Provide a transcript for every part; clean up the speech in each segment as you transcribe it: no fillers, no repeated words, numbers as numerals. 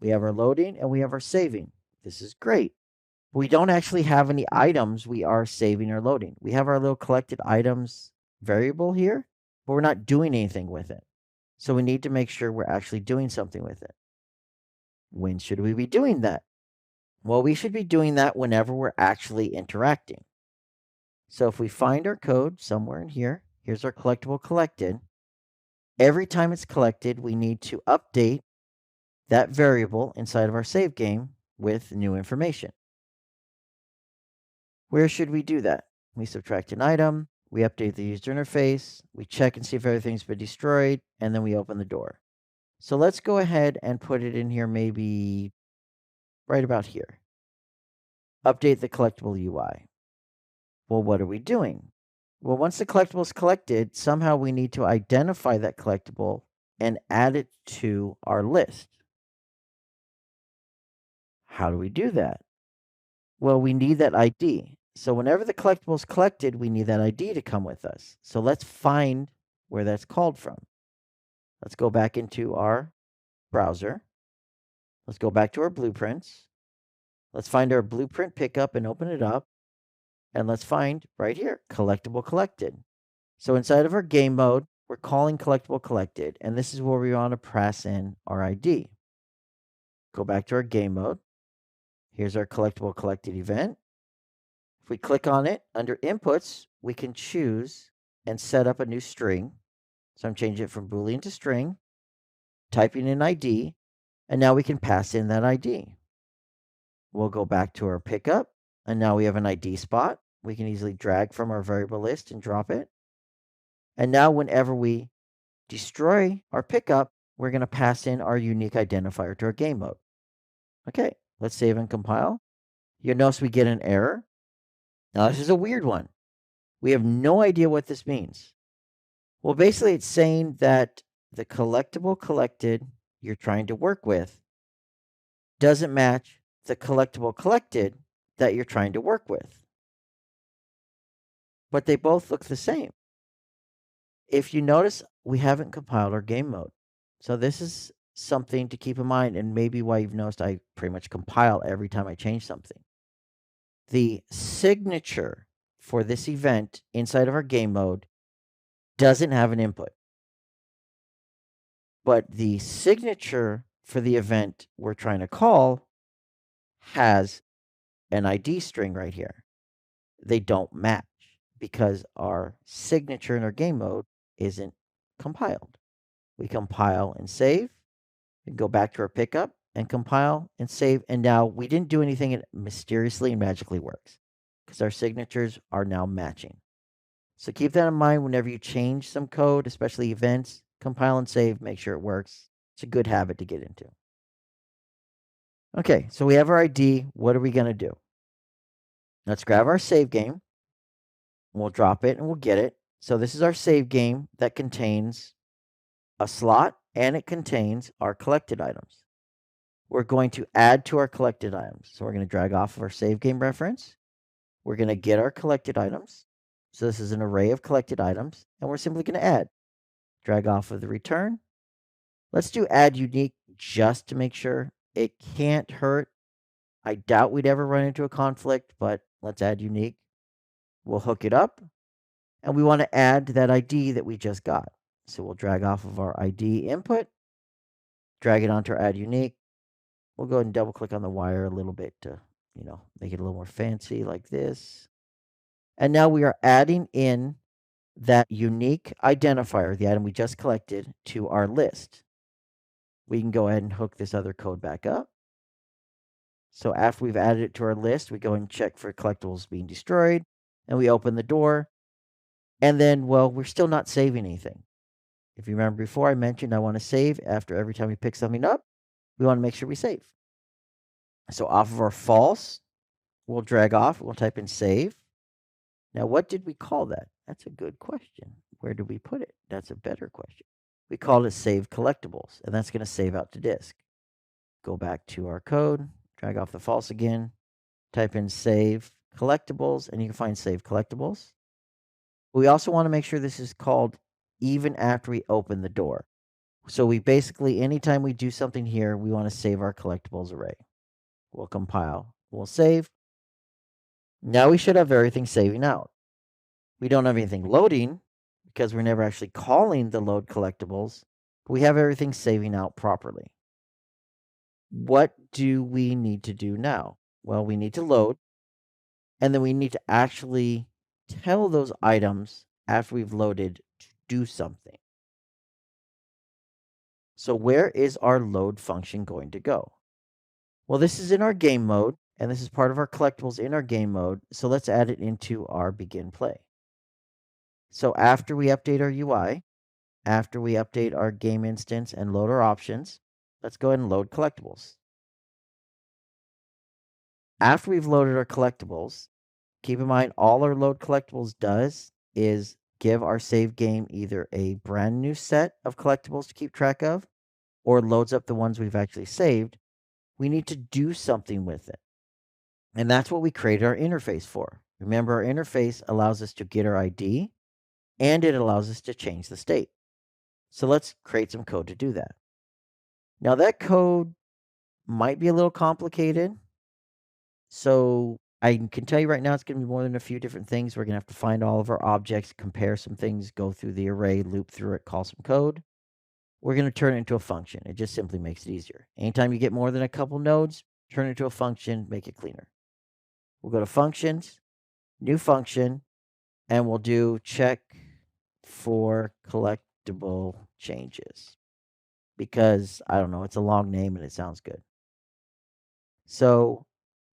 We have our loading and we have our saving. This is great. We don't actually have any items we are saving or loading. We have our little collected items variable here, but we're not doing anything with it. So we need to make sure we're actually doing something with it. When should we be doing that? Well, we should be doing that whenever we're actually interacting. So if we find our code somewhere in here, here's our collectible collected. Every time it's collected, we need to update that variable inside of our save game with new information. Where should we do that? We subtract an item, we update the user interface, we check and see if everything's been destroyed, and then we open the door. So let's go ahead and put it in here maybe right about here. Update the collectible UI. Well, what are we doing? Well, once the collectible is collected, somehow we need to identify that collectible and add it to our list. How do we do that? Well, we need that ID. So whenever the collectible is collected, we need that ID to come with us. So let's find where that's called from. Let's go back into our browser. Let's go back to our blueprints. Let's find our blueprint pickup and open it up. And let's find right here, collectible collected. So inside of our game mode, we're calling collectible collected, and this is where we want to press in our ID. Go back to our game mode. Here's our collectible collected event. If we click on it, under inputs, we can choose and set up a new string. So I'm changing it from Boolean to string, typing in ID, and now we can pass in that ID. We'll go back to our pickup, and now we have an ID spot. We can easily drag from our variable list and drop it. And now whenever we destroy our pickup, we're going to pass in our unique identifier to our game mode. Okay, let's save and compile. You'll notice we get an error. Now, this is a weird one. We have no idea what this means. Well, basically, it's saying that the collectible collected you're trying to work with doesn't match the collectible collected that you're trying to work with. But they both look the same. If you notice, we haven't compiled our game mode. So this is something to keep in mind, and maybe why you've noticed I pretty much compile every time I change something. The signature for this event inside of our game mode doesn't have an input. But the signature for the event we're trying to call has an ID string right here. They don't match because our signature in our game mode isn't compiled. We compile and save, and go back to our pickup and compile and save. And now we didn't do anything, it mysteriously and magically works because our signatures are now matching. So keep that in mind whenever you change some code, especially events, compile and save, make sure it works. It's a good habit to get into. Okay, so we have our ID. What are we going to do? Let's grab our save game. We'll drop it and we'll get it. So this is our save game that contains a slot and it contains our collected items. We're going to add to our collected items. So we're going to drag off of our save game reference. We're going to get our collected items. So this is an array of collected items, and we're simply going to add. Drag off of the return. Let's do add unique just to make sure. It can't hurt. I doubt we'd ever run into a conflict, but let's add unique. We'll hook it up, and we want to add that ID that we just got. So we'll drag off of our ID input, drag it onto our add unique. We'll go ahead and double click on the wire a little bit to, make it a little more fancy like this. And now we are adding in that unique identifier, the item we just collected, to our list. We can go ahead and hook this other code back up. So after we've added it to our list, we go and check for collectibles being destroyed, and we open the door. And then, well, we're still not saving anything. If you remember before, I mentioned I want to save after every time we pick something up. We want to make sure we save. So off of our false, we'll drag off. We'll type in save. Now, what did we call that? That's a good question. Where did we put it? That's a better question. We called it save collectibles, and that's going to save out to disk. Go back to our code, drag off the false again, type in save collectibles, and you can find save collectibles. We also want to make sure this is called even after we open the door. So we basically, anytime we do something here, we want to save our collectibles array. We'll compile, we'll save. Now we should have everything saving out. We don't have anything loading because we're never actually calling the load collectibles. But we have everything saving out properly. What do we need to do now? Well, we need to load, and then we need to actually tell those items after we've loaded to do something. So where is our load function going to go? Well, this is in our game mode, and this is part of our collectibles in our game mode. So let's add it into our begin play. So after we update our UI, after we update our game instance and load our options, let's go ahead and load collectibles. After we've loaded our collectibles, keep in mind all our load collectibles does is give our save game either a brand new set of collectibles to keep track of or loads up the ones we've actually saved. We need to do something with it. And that's what we created our interface for. Remember, our interface allows us to get our ID and it allows us to change the state. So let's create some code to do that. Now that code might be a little complicated. So I can tell you right now, it's going to be more than a few different things. We're going to have to find all of our objects, compare some things, go through the array, loop through it, call some code. We're going to turn it into a function. It just simply makes it easier. Anytime you get more than a couple nodes, turn it into a function, make it cleaner. We'll go to functions, new function, and we'll do check for collectible changes. Because, I don't know, it's a long name and it sounds good. So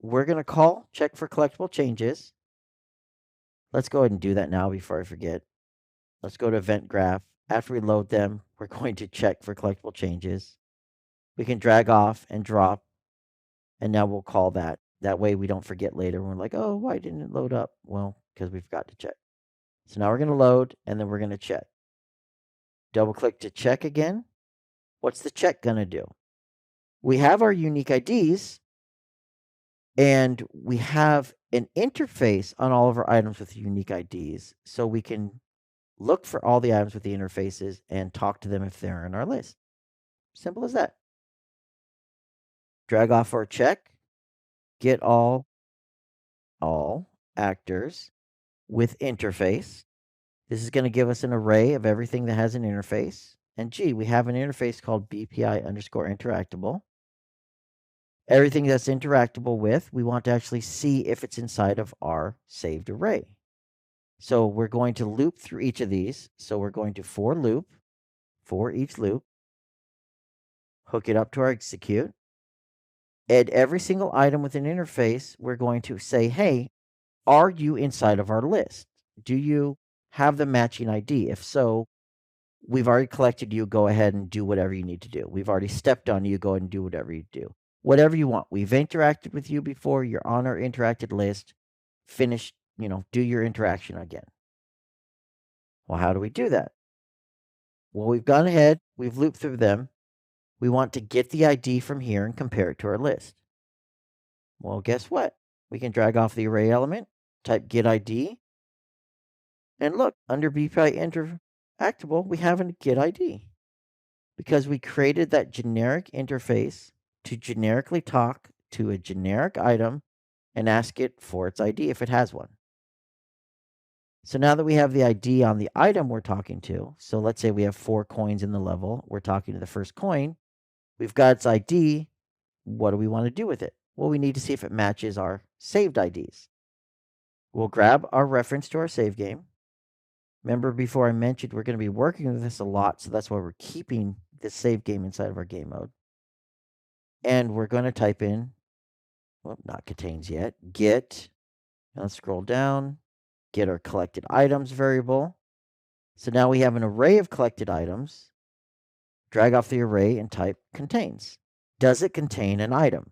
we're going to call check for collectible changes. Let's go ahead and do that now before I forget. Let's go to event graph. After we load them, we're going to check for collectible changes. We can drag off and drop, and now we'll call that. That way we don't forget later. We're like, oh, why didn't it load up? Well, because we forgot to check. So now we're going to load, and then we're going to check. Double click to check again. What's the check going to do? We have our unique IDs, and we have an interface on all of our items with unique IDs. So we can look for all the items with the interfaces and talk to them if they're in our list. Simple as that. Drag off our check. Get all actors with interface. This is going to give us an array of everything that has an interface. And gee, we have an interface called BPI_interactable. Everything that's interactable with, we want to actually see if it's inside of our saved array. So we're going to loop through each of these. So we're going to for loop for each loop, hook it up to our execute. And every single item with an interface, we're going to say, hey, are you inside of our list? Do you have the matching ID? If so, we've already collected you. Go ahead and do whatever you need to do. We've already stepped on you. Go ahead and do whatever you do. Whatever you want. We've interacted with you before. You're on our interacted list. Finish, do your interaction again. Well, how do we do that? Well, we've gone ahead. We've looped through them. We want to get the ID from here and compare it to our list. Well, guess what? We can drag off the array element, type get ID, and look, under BPI interactable, we have a get ID because we created that generic interface to generically talk to a generic item and ask it for its ID if it has one. So now that we have the ID on the item we're talking to, so let's say we have 4 coins in the level, we're talking to the first coin, we've got its ID. What do we want to do with it? Well, we need to see if it matches our saved IDs. We'll grab our reference to our save game. Remember before I mentioned we're going to be working with this a lot, so that's why we're keeping this save game inside of our game mode. And we're going to type in, well, not contains yet, get, let's scroll down, get our collected items variable. So now we have an array of collected items. Drag off the array and type contains. Does it contain an item?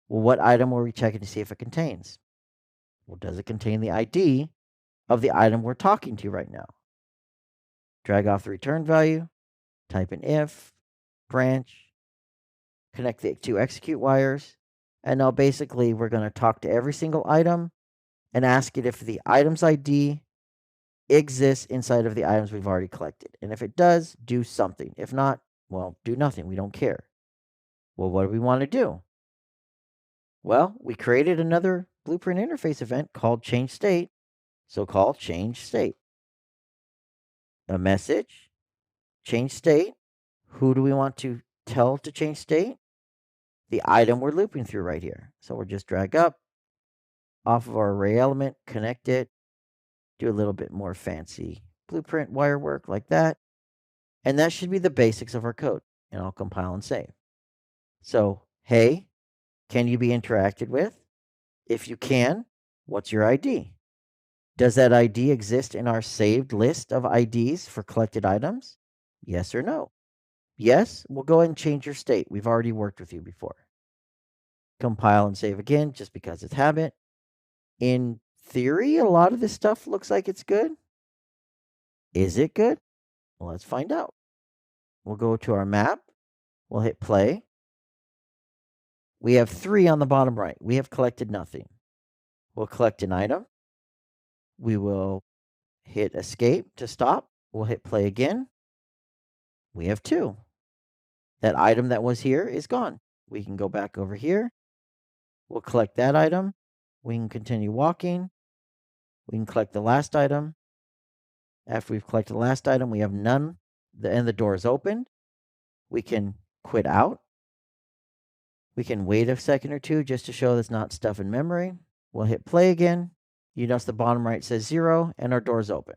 Well, what item are we checking to see if it contains? Well, does it contain the ID of the item we're talking to right now? Drag off the return value, type in if, branch, connect the 2 execute wires, and now basically we're going to talk to every single item and ask it if the item's ID exists inside of the items we've already collected. And if it does, do something. If not, Well, do nothing. We don't care. Well, what do we want to do? Well, we created another Blueprint interface event called change state, so call change state. A message, change state. Who do we want to tell to change state? The item we're looping through right here. So we'll just drag up off of our array element, connect it, do a little bit more fancy blueprint wire work like that. And that should be the basics of our code. And I'll compile and save. So, hey, can you be interacted with? If you can, what's your ID? Does that ID exist in our saved list of IDs for collected items? Yes or no? Yes, we'll go ahead and change your state. We've already worked with you before. Compile and save again, just because it's habit. In theory, a lot of this stuff looks like it's good. Is it good? Well, let's find out. We'll go to our map. We'll hit play. We have 3 on the bottom right. We have collected nothing. We'll collect an item. We will hit escape to stop. We'll hit play again. We have 2. That item that was here is gone. We can go back over here. We'll collect that item. We can continue walking. We can collect the last item. After we've collected the last item, we have none, and the door is opened. We can quit out. We can wait a second or two just to show there's not stuff in memory. We'll hit play again. You notice the bottom right says 0, and our door's open.